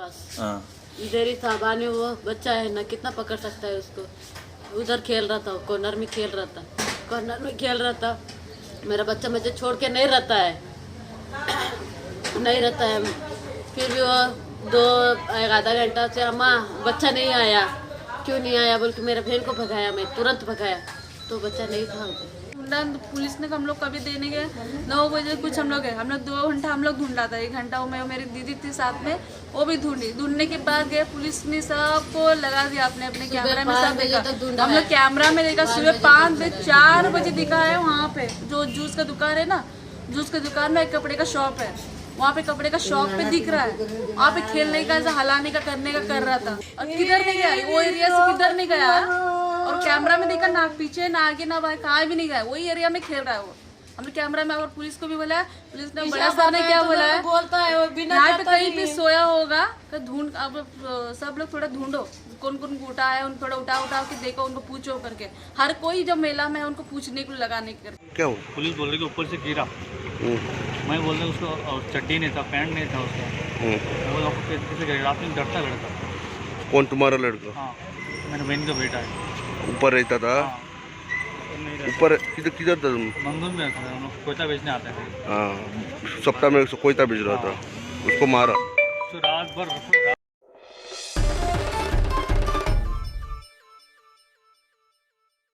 Pass. हाँ। इधर ही था बानी, वो बच्चा है ना, कितना पकड़ सकता है उसको। उधर खेल रहा था, कॉर्नर में खेल रहा था, कॉर्नर में खेल रहा था। मेरा बच्चा मुझे छोड़ के नहीं रहता है, नहीं रहता है। फिर भी वो आधा घंटा से अम्मा बच्चा नहीं आया, क्यों नहीं आया बोल के मेरे बहन को भगाया, मैं तुरंत भगाया तो बच्चा नहीं था उधर। पुलिस ने हम लोग कभी देने गए 9 बजे कुछ हम लोग 2 घंटा हम लोग ढूंढा था। 1 घंटा वो मैं मेरी दीदी थी साथ में, वो भी ढूंढने के बाद गए। पुलिस ने सबको लगा दिया अपने अपने कैमरा में, सब देखा। हम लोग कैमरा में देखा, सुबह 5 बजे 4 बजे दिखा है वहाँ पे जो जूस का दुकान है ना, जूस का दुकान में एक कपड़े का शॉप है, वहाँ पे कपड़े का शॉप पे दिख रहा है। वहाँ पे खेलने का, ऐसा हलाने का, करने का कर रहा था। और किधर नहीं गया वो एरिया से, किधर नहीं गया। और कैमरा में देखा ना पीछे ना आगे ना बाहर, कहाँ भी नहीं गया, वही एरिया में खेल रहा है वो। हमने कैमरा में, और पुलिस को भी बोला, पुलिस ने बड़ा सर ने क्या बोला है, बोलता है वो बिना यहाँ पे कहीं पे सोया होगा तो ढूंढ, अब सब लोग थोड़ा ढूंढो कौन कौन उठा है, उन थोड़ा उठा के देखो, उनको पूछो करके। हर कोई जब मेला में है उनको पूछने को लगाने के करके। क्या हो? पुलिस बोल रही कि ऊपर से गिरा। मैं बोल रहा उसको चड्डी नहीं था, पैंट नहीं था उसका। वो कैसे गिरा, रात में डरता लड़का। कौन तुम्हारा लड़का? हाँ, मेरे बहन का बेटा है। ऊपर रहता था? हाँ, ऊपर किधर किधर था तुम? मंगूर में रहता था, हम लोग कोयता बेचने आते थे। हाँ, सप्ताह में कोयता बेच रहा था, उसको मारा। तो रात भर